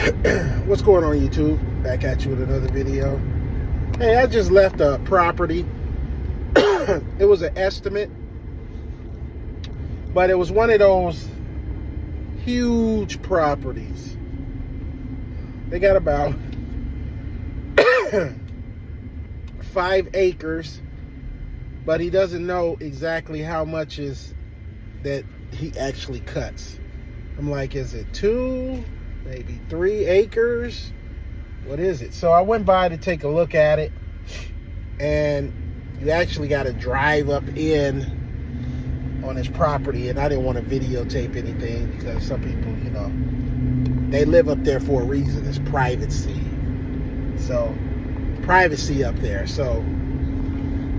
What's going on, YouTube? Back at you with another video. Hey, I just left a property. It was an estimate, but it was one of those huge properties. They got about 5 acres, but he doesn't know exactly how much is that he actually cuts. I'm like, is it 2, maybe 3 acres? What is it? So I went by to take a look at it, and you actually got to drive up in on his property, and I didn't want to videotape anything because some people, you know, they live up there for a reason. It's privacy. So privacy up there. So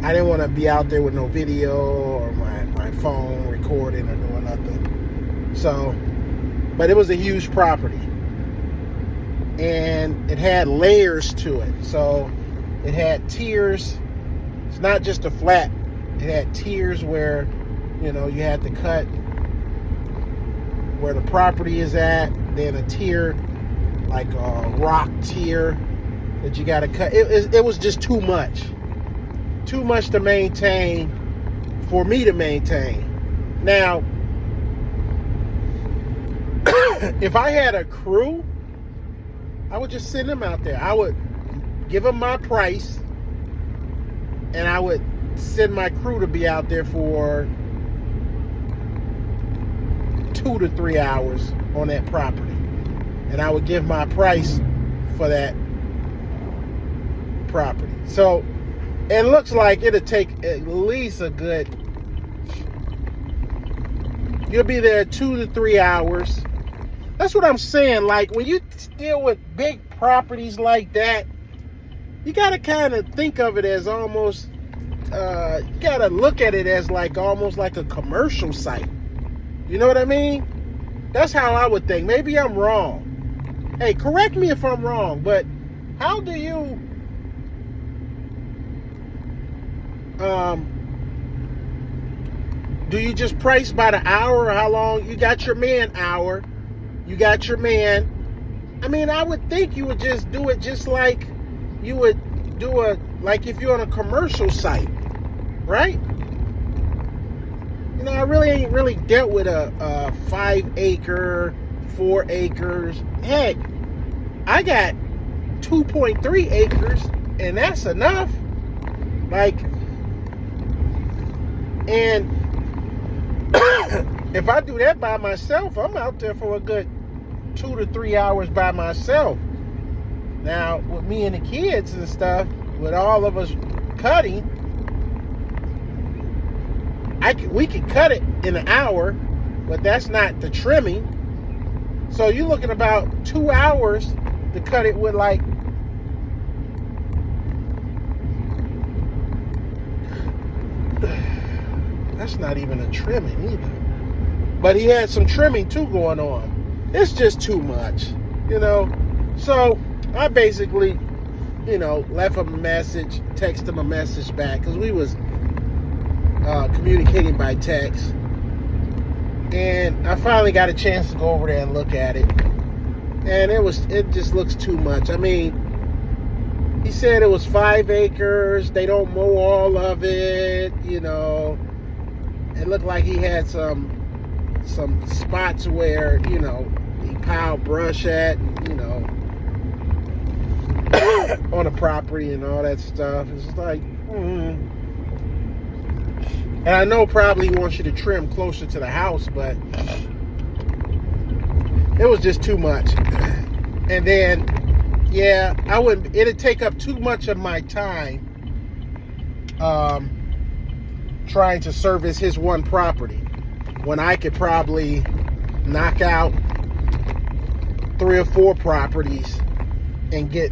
I didn't want to be out there with no video or my phone recording or doing nothing. So, but it was a huge property, and it had layers to it. So it had tiers. It's not just a flat. It had tiers where, you know, you had to cut where the property is at, then a tier, like a rock tier that you got to cut. It was just too much to maintain for me to maintain. Now, if I had a crew, I would just send them out there. I would give them my price, and I would send my crew to be out there for 2 to 3 hours on that property. And I would give my price for that property. So it looks like it'll take at least a good, you'll be there 2 to 3 hours. That's what I'm saying. Like, when you deal with big properties like that, you got to kind of think of it as almost, you got to look at it as like almost like a commercial site. You know what I mean? That's how I would think. Maybe I'm wrong. Hey, correct me if I'm wrong, but how do you just price by the hour, or how long? You got your man hour, you got your man. I mean, I would think you would just do it just like you would do like if you're on a commercial site, right? You know, I really ain't really dealt with a 5 acre, 4 acres. Heck, I got 2.3 acres, and that's enough. Like, and if I do that by myself, I'm out there for a good 2 to 3 hours by myself. Now, with me and the kids and stuff, with all of us cutting, we could cut it in an hour, but that's not the trimming. So you're looking about 2 hours to cut it with, like, that's not even a trimming either. But he had some trimming too going on. It's just too much, you know. So I basically, you know, left him a message, text him a message back, because we was communicating by text. And I finally got a chance to go over there and look at it. And it just looks too much. I mean, he said it was 5 acres. They don't mow all of it, you know. It looked like he had some spots where, you know, he piled brush at, you know, on the property and all that stuff. It's just like, And I know probably he wants you to trim closer to the house, but it was just too much. And then, yeah, it'd take up too much of my time trying to service his one property, when I could probably knock out 3 or 4 properties and get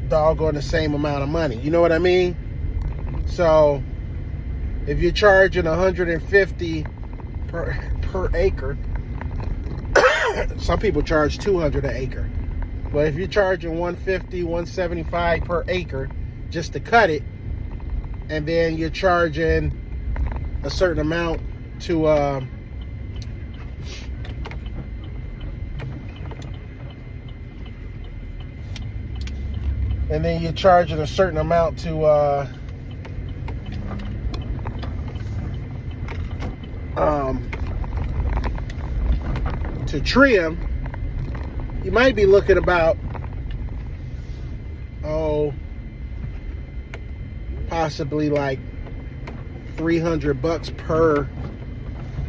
doggone the same amount of money. You know what I mean? So if you're charging $150 per acre, some people charge $200 an acre. But if you're charging $150, $175 per acre just to cut it, and then you're charging a certain amount to and then you charge it a certain amount to trim, you might be looking about possibly like $300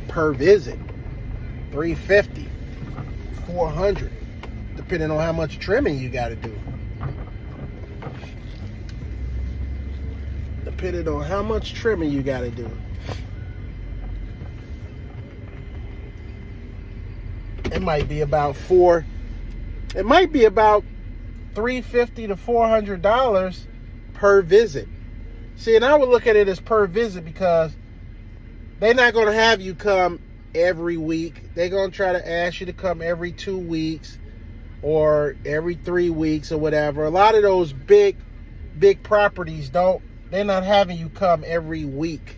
per visit, $350, $400, depending on how much trimming you got to do. Depending on how much trimming you got to do. It might be about $350 to $400 per visit. See, and I would look at it as per visit because they're not going to have you come every week. They're going to try to ask you to come every 2 weeks or every 3 weeks or whatever. A lot of those big properties they're not having you come every week.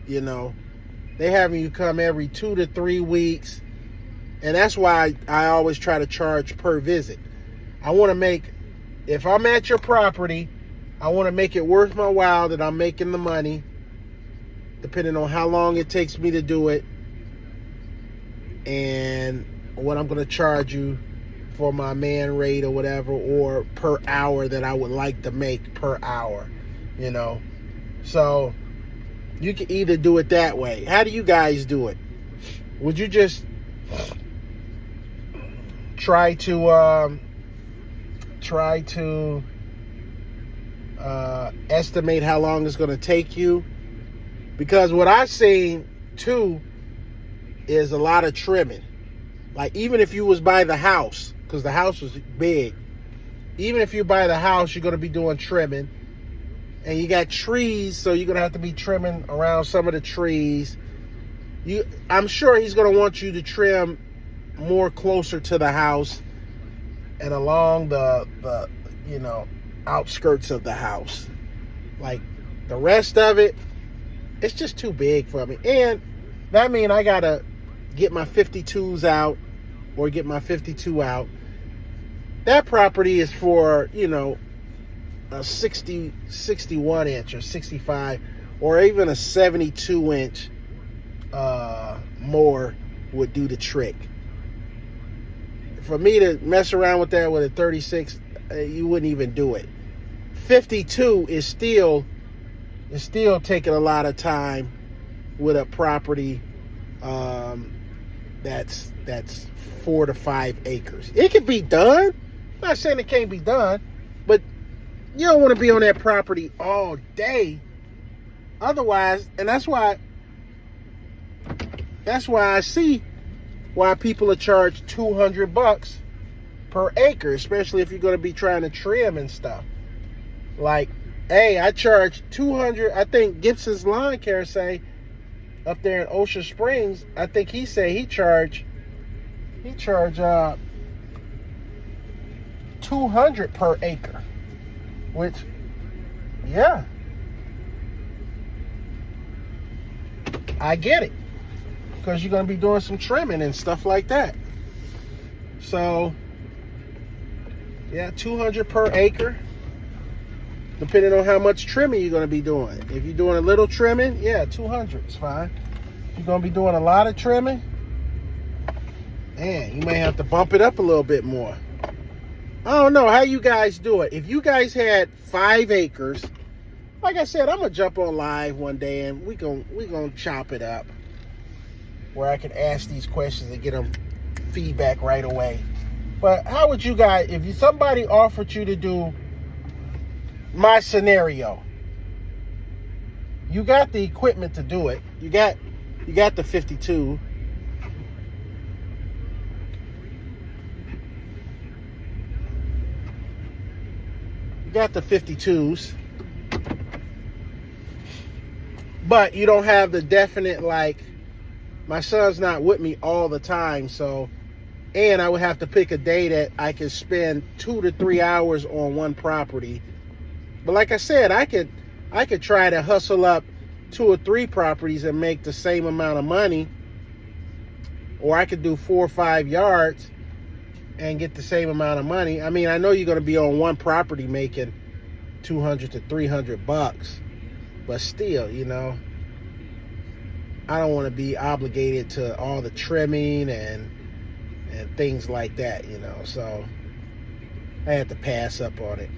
You know, they're having you come every 2 to 3 weeks. And that's why I always try to charge per visit. I want to make, if I'm at your property, I want to make it worth my while that I'm making the money, depending on how long it takes me to do it and what I'm going to charge you for my man rate or whatever, or per hour that I would like to make per hour, you know. So you can either do it that way. How do you guys do it? Would you just try to estimate how long it's going to take you? Because what I've seen too is a lot of trimming. Like, even if you was by the house, because the house was big, even if you buy the house, you're going to be doing trimming. And you got trees, so you're going to have to be trimming around some of the trees. I'm sure he's going to want you to trim more closer to the house and along the outskirts of the house. Like, the rest of it, it's just too big for me. And that means I got to get my 52s out or get my 52 out. That property is for, a 61 inch or 65 or even a 72 inch mower would do the trick. For me to mess around with that with a 36, you wouldn't even do it. 52 is still taking a lot of time with a property that's 4 to 5 acres. It can be done. I'm not saying it can't be done, but you don't want to be on that property all day. Otherwise, and that's why I see why people are charged $200 per acre, especially if you're going to be trying to trim and stuff. Like, hey, I charge $200. I think Gibson's Lawn Care say up there in Ocean Springs, I think he say he charge $200 per acre, which, yeah, I get it, because you're going to be doing some trimming and stuff like that. So, yeah, $200 per acre, depending on how much trimming you're going to be doing. If you're doing a little trimming, yeah, $200 is fine. If you're going to be doing a lot of trimming, man, you may have to bump it up a little bit more. I don't know how you guys do it. If you guys had 5 acres, like I said, I'm going to jump on live one day and we gonna chop it up where I can ask these questions and get them feedback right away. But how would you guys, if somebody offered you to do my scenario, you got the equipment to do it. You got the 52. You got the 52s. But you don't have the definite, like, my son's not with me all the time, so, and I would have to pick a day that I could spend 2 to 3 hours on one property. But like I said, I could try to hustle up 2 or 3 properties and make the same amount of money. Or I could do 4 or 5 yards and get the same amount of money. I mean, I know you're going to be on one property making 200 to 300 bucks, but still, you know, I don't want to be obligated to all the trimming and things like that, you know. So I had to pass up on it.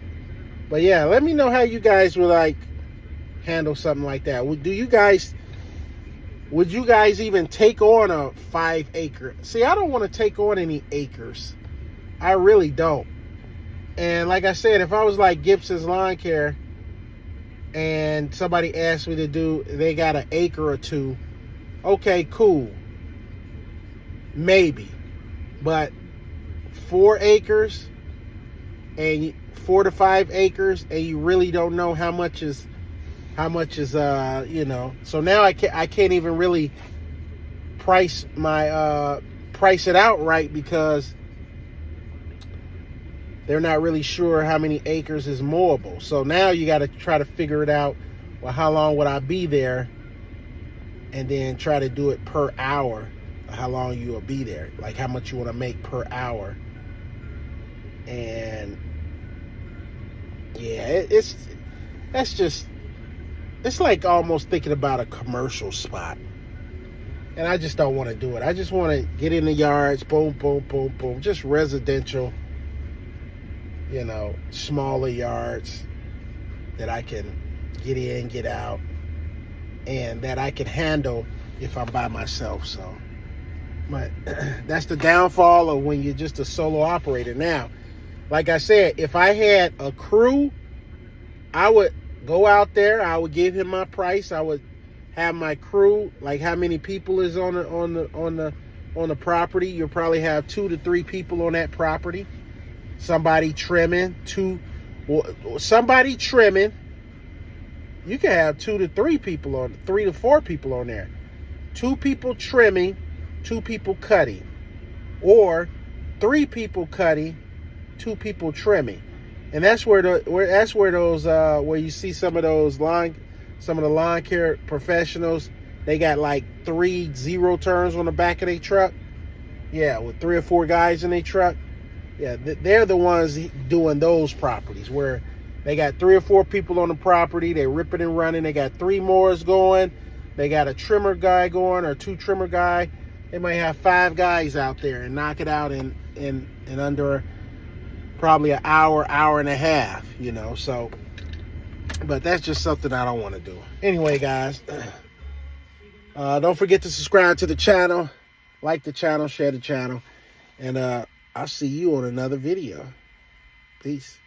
But yeah, let me know how you guys would like handle something like that. Would you guys even take on a 5 acre? See, I don't want to take on any acres. I really don't. And like I said, if I was like Gibson's Lawn Care and somebody asked me to do, they got an acre or two, okay, cool, maybe. But 4 acres and 4 to 5 acres, and you really don't know how much is you know. So now I can't even really price it out right, because they're not really sure how many acres is mowable. So now you got to try to figure it out. Well, how long would I be there? And then try to do it per hour. How long you will be there. Like how much you want to make per hour. And yeah, it's like almost thinking about a commercial spot. And I just don't want to do it. I just want to get in the yards, boom, boom, boom, boom. Just residential, you know, smaller yards that I can get in, get out, and that I can handle if I'm by myself. So, but that's the downfall of when you're just a solo operator. Now, like I said, if I had a crew, I would go out there. I would give him my price. I would have my crew, like how many people is on the property. You'll probably have 2 to 3 people on that property. Somebody trimming, somebody trimming. You can have 2 to 3 people on, 3 to 4 people on there. 2 people trimming, 2 people cutting, or 3 people cutting, 2 people trimming. And that's where you see some of the lawn care professionals, they got like 3 zero turns on the back of their truck. Yeah, with 3 or 4 guys in their truck. Yeah, they're the ones doing those properties where they got 3 or 4 people on the property. They're ripping and running. They got 3 mowers going. They got a trimmer guy going, or 2 trimmer guy. They might have 5 guys out there and knock it out in under probably an hour, hour and a half, you know. So, but that's just something I don't want to do. Anyway, guys, don't forget to subscribe to the channel, like the channel, share the channel, and I'll see you on another video. Peace.